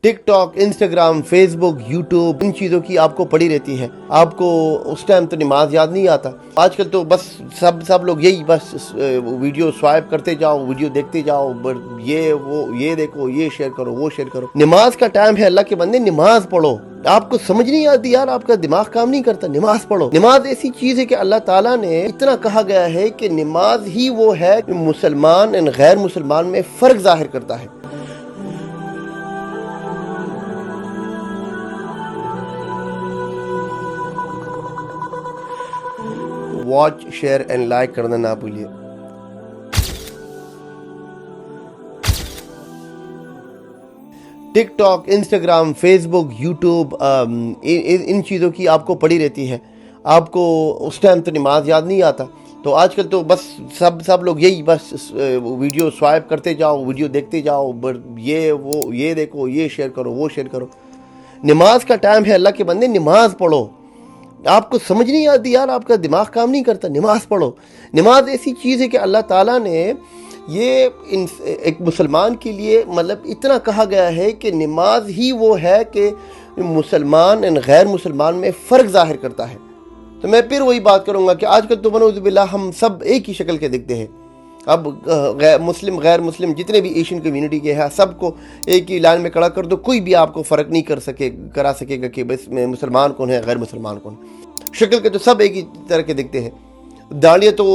Tick tock, Instagram, Facebook, YouTube, इन चीज़ों की आपको पड़ी रहती है। आपको उस टाइम तो नमाज याद नहीं आता। आजकल तो बस सब लोग यही बस वीडियो स्वाइप करते जाओ, वीडियो देखते जाओ, ये वो ये देखो, ये शेयर करो, वो शेयर करो। नमाज का टाइम है, अल्लाह के बंदे नमाज पढ़ो। आपको समझ नहीं आती यार, आपका दिमाग काम नहीं करता, नमाज पढ़ो। नमाज ऐसी चीज है कि अल्लाह ताला ने इतना कहा गया है कि नमाज ही वो है मुसलमान और गैर मुसलमान में फर्क जाहिर करता है। वॉच, शेयर एंड लाइक करना ना भूलिए। TikTok, Instagram, Facebook, YouTube, इन चीज़ों की आपको पड़ी रहती है। आपको उस टाइम तो नमाज याद नहीं आता। तो आजकल तो बस सब लोग यही बस वीडियो स्वाइप करते जाओ, वीडियो देखते जाओ, ये वो ये देखो, ये शेयर करो, वो शेयर करो। नमाज का टाइम है, अल्लाह के बंदे नमाज पढ़ो। आपको समझ नहीं आती यार, आपका दिमाग काम नहीं करता, नमाज पढ़ो। नमाज ऐसी चीज़ है कि अल्लाह ताला ने ये एक मुसलमान के लिए मतलब इतना कहा गया है कि नमाज ही वो है कि मुसलमान और गैर मुसलमान में फ़र्क जाहिर करता है। तो मैं फिर वही बात करूँगा कि आजकल तो बनौज़ुबिल्लाह हम सब एक ही शक्ल के दिखते हैं। अब गैर मुस्लिम जितने भी एशियन कम्युनिटी के हैं सबको एक ही लाइन में खड़ा कर दो, कोई भी आपको फ़र्क नहीं करा सकेगा कि बस में मुसलमान कौन है, गैर मुसलमान कौन है। शक्ल के तो सब एक ही तरह के दिखते हैं। दाढ़ियाँ तो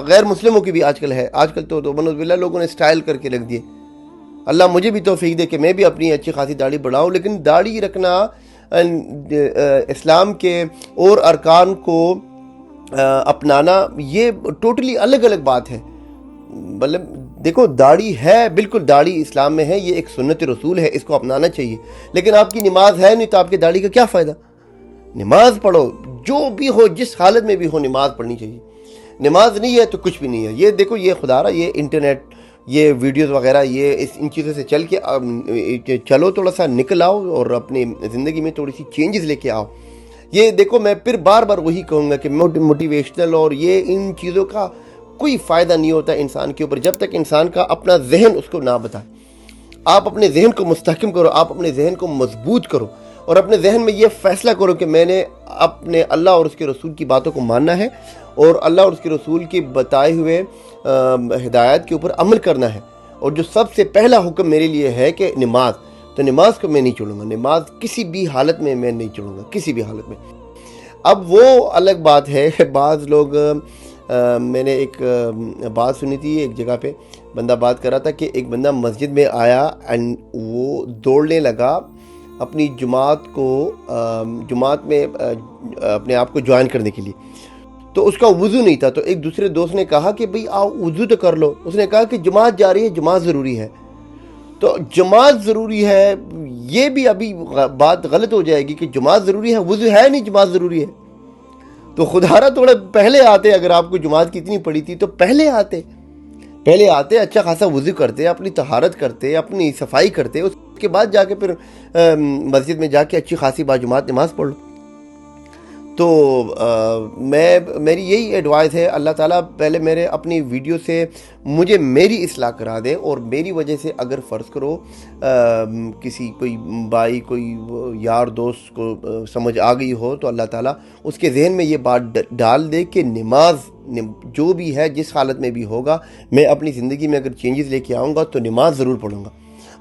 गैर मुस्लिमों की भी आजकल है। आजकल तो बनौज़ुबिल्लाह लोगों ने स्टाइल करके रख दिए। अल्लाह मुझे भी तौफीक दे कि मैं भी अपनी अच्छी खासी दाढ़ी बढ़ाऊँ। लेकिन दाढ़ी रखना इस्लाम के और अरकान को अपनाना ये टोटली अलग अलग बात है। मतलब देखो, दाढ़ी है, बिल्कुल दाढ़ी इस्लाम में है, ये एक सुन्नत रसूल है, इसको अपनाना चाहिए। लेकिन आपकी नमाज है नहीं तो आपकी दाढ़ी का क्या फ़ायदा। नमाज पढ़ो, जो भी हो, जिस हालत में भी हो, नमाज पढ़नी चाहिए। नमाज नहीं है तो कुछ भी नहीं है। ये देखो, ये खुदारा, ये इंटरनेट, ये वीडियोस वगैरह, ये इन चीज़ों से चल के चलो, थोड़ा सा निकल आओ और अपनी ज़िंदगी में थोड़ी सी चेंजेस लेके आओ। ये देखो, मैं फिर बार बार वही कहूँगा कि मोटिवेशनल और ये इन चीज़ों का कोई फ़ायदा नहीं होता इंसान के ऊपर जब तक इंसान का अपना जहन उसको ना बताए। आप अपने जहन को मुस्तहकम करो, आप अपने जहन को मजबूत करो और अपने जहन में ये फ़ैसला करो कि मैंने अपने अल्लाह और उसके रसूल की बातों को मानना है और अल्लाह और उसके रसूल की बताए हुए हिदायत के ऊपर अमल करना है। और जो सबसे पहला हुक्म मेरे लिए है कि नमाज, तो नमाज को मैं नहीं छोड़ूंगा। नमाज किसी भी हालत में मैं नहीं छोड़ूंगा, किसी भी हालत में। अब वो अलग बात है, बाज़ लोग मैंने एक बात सुनी थी, एक जगह पे बंदा बात कर रहा था कि एक बंदा मस्जिद में आया एंड वो दौड़ने लगा अपनी जुमात में अपने आप को ज्वाइन करने के लिए। तो उसका वुज़ू नहीं था। तो एक दूसरे दोस्त ने कहा कि भाई आओ वुज़ू तो कर लो। उसने कहा कि जमात जा रही है, जमात ज़रूरी है। तो जमात ज़रूरी है, ये भी अभी बात गलत हो जाएगी कि जमात ज़रूरी है, वुज़ू है नहीं, जमात ज़रूरी है। तो खुदारा थोड़ा पहले आते, अगर आपको जुमात की इतनी पड़ी थी तो पहले आते अच्छा खासा वुज़ू करते, अपनी तहारत करते, अपनी सफाई करते, उसके बाद जाके फिर मस्जिद में जाके अच्छी खासी बाजुमात नमाज पढ़ लो। तो मेरी यही एडवाइस है, अल्लाह ताला पहले मेरे अपनी वीडियो से मुझे मेरी इस्लाह करा दे और मेरी वजह से अगर फ़र्ज़ करो किसी कोई भाई, कोई यार दोस्त को समझ आ गई हो तो अल्लाह ताला उसके जहन में ये बात डाल दे कि नमाज जो भी है, जिस हालत में भी होगा, मैं अपनी ज़िंदगी में अगर चेंजेस लेके आऊँगा तो नमाज ज़रूर पढ़ूँगा।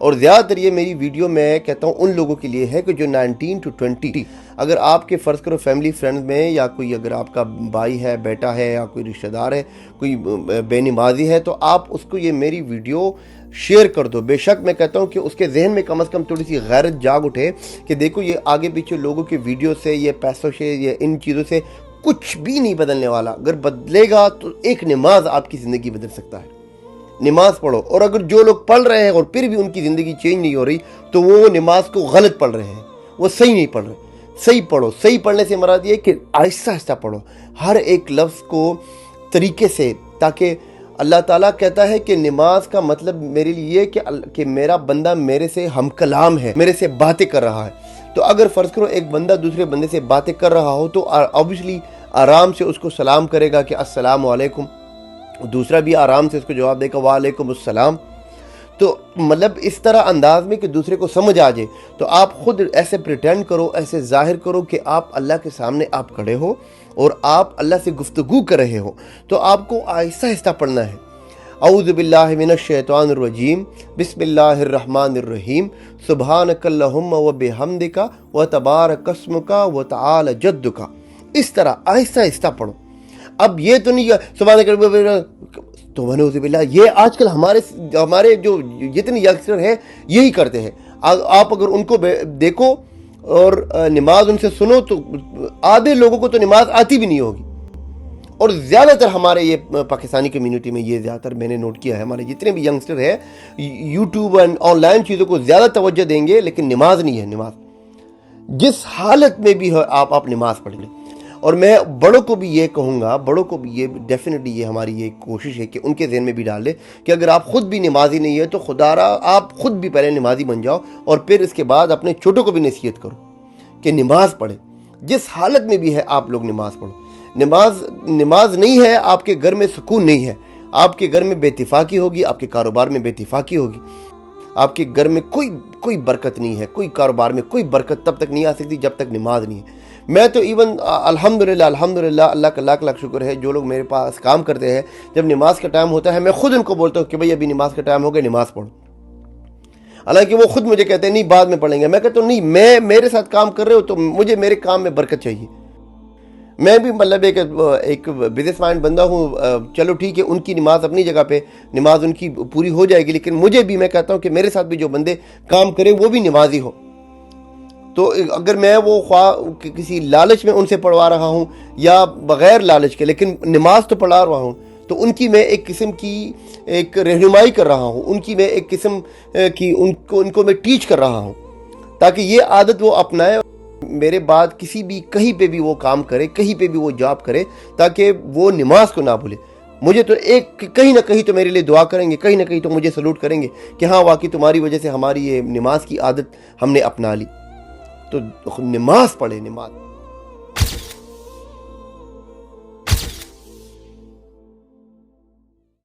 और ज़्यादातर ये मेरी वीडियो मैं कहता हूँ उन लोगों के लिए है कि जो 19 to 20, अगर आपके फ़र्ज़ करो फैमिली फ्रेंड्स में या कोई अगर आपका भाई है, बेटा है या कोई रिश्तेदार है, कोई बेनमाजी है, तो आप उसको ये मेरी वीडियो शेयर कर दो। बेशक मैं कहता हूँ कि उसके जहन में कम से कम थोड़ी सी गैरत जाग उठे कि देखो ये आगे पीछे लोगों की वीडियो से, ये पैसों से, ये इन चीज़ों से कुछ भी नहीं बदलने वाला। अगर बदलेगा तो एक नमाज आपकी ज़िंदगी बदल सकता है। नमाज पढ़ो। और अगर जो लोग पढ़ रहे हैं और फिर भी उनकी ज़िंदगी चेंज नहीं हो रही तो वो नमाज को गलत पढ़ रहे हैं, वो सही नहीं पढ़ रहे। सही पढ़ो। सही पढ़ने से मराद ये कि आहिस्ता आहिस्ता पढ़ो, हर एक लफ्ज़ को तरीके से, ताकि अल्लाह ताला कहता है कि नमाज का मतलब मेरे लिए कि मेरा बंदा मेरे से हम कलाम है, मेरे से बातें कर रहा है। तो अगर फ़र्ज़ करो एक बंदा दूसरे बंदे से बातें कर रहा हो तो ऑब्वियसली आराम से उसको सलाम करेगा कि अस्सलाम वालेकुम, दूसरा भी आराम से उसको जवाब देगा वालेकुम अस्सलाम। تو مطلب اس طرح انداز میں کہ دوسرے کو سمجھ آ جائے، تو آپ خود ایسے پریٹینڈ کرو، ایسے ظاہر کرو کہ آپ اللہ کے سامنے آپ کھڑے ہو اور آپ اللہ سے گفتگو کر رہے ہو. تو آپ کو آہستہ آہستہ پڑھنا ہے. اعوذ باللہ من الشیطان الرجیم، بسم اللہ الرحمن الرحیم، سبحانک اللہم و بحمدک و تبارک اسمک و تعالی جدک. اس طرح آہستہ آہستہ پڑھو. اب یہ تو نہیں سبحانک تو ونعوذ باللہ، یہ آج کل ہمارے جو جتنے ینگسٹر ہیں یہی کرتے ہیں. آپ اگر ان کو دیکھو اور نماز ان سے سنو تو آدھے لوگوں کو تو نماز آتی بھی نہیں ہوگی. اور زیادہ تر ہمارے یہ پاکستانی کمیونٹی میں یہ زیادہ تر میں نے نوٹ کیا ہے، ہمارے جتنے بھی ینگسٹر ہیں یوٹیوب اینڈ آن لائن چیزوں کو زیادہ توجہ دیں گے، لیکن نماز نہیں ہے. نماز جس حالت میں بھی ہو آپ نماز پڑھ لیں. اور میں بڑوں کو بھی یہ کہوں گا، بڑوں کو بھی یہ ڈیفینیٹلی یہ ہماری یہ کوشش ہے کہ ان کے ذہن میں بھی ڈال لے کہ اگر آپ خود بھی نمازی نہیں ہے تو خدا را آپ خود بھی پہلے نمازی بن جاؤ، اور پھر اس کے بعد اپنے چھوٹوں کو بھی نصیحت کرو کہ نماز پڑھیں. جس حالت میں بھی ہے آپ لوگ نماز پڑھو. نماز نہیں ہے، آپ کے گھر میں سکون نہیں ہے، آپ کے گھر میں بے اتفاقی ہوگی، آپ کے کاروبار میں بے اتفاقی ہوگی، آپ کے گھر میں کوئی برکت نہیں ہے، کوئی کاروبار میں کوئی برکت تب تک نہیں آ سکتی جب تک نماز نہیں ہے. میں تو ایون الحمدللہ اللہ کا لاکھ لاکھ شکر ہے، جو لوگ میرے پاس کام کرتے ہیں جب نماز کا ٹائم ہوتا ہے میں خود ان کو بولتا ہوں کہ بھئی ابھی نماز کا ٹائم ہو گیا، نماز پڑھو. حالانکہ وہ خود مجھے کہتے ہیں نہیں بعد میں پڑھیں گے. میں کہتا ہوں نہیں، میں میرے ساتھ کام کر رہے ہو تو مجھے میرے کام میں برکت چاہیے. میں بھی مطلب ایک بزنس مائنڈ بندہ ہوں. چلو ٹھیک ہے، ان کی نماز اپنی جگہ پہ، نماز ان کی پوری ہو جائے گی، لیکن مجھے بھی میں کہتا ہوں کہ میرے ساتھ بھی جو بندے کام کرے وہ بھی نمازی ہو. تو اگر میں وہ خواہ کسی لالچ میں ان سے پڑھوا رہا ہوں یا بغیر لالچ کے لیکن نماز تو پڑھا رہا ہوں، تو ان کی میں ایک قسم کی ایک رہنمائی کر رہا ہوں، ان کی میں ایک قسم کی ان کو میں ٹیچ کر رہا ہوں تاکہ یہ عادت وہ اپنائے، میرے بعد کسی بھی کہیں پہ بھی وہ کام کرے، کہیں پہ بھی وہ جاب کرے، تاکہ وہ نماز کو نہ بھولے. مجھے تو کہیں نہ کہیں تو میرے لیے دعا کریں گے، کہیں نہ کہیں تو مجھے سلوٹ کریں گے کہ ہاں واقعی تمہاری وجہ سے ہماری یہ نماز کی عادت ہم نے اپنا لی. تو نماز پڑھے. نماز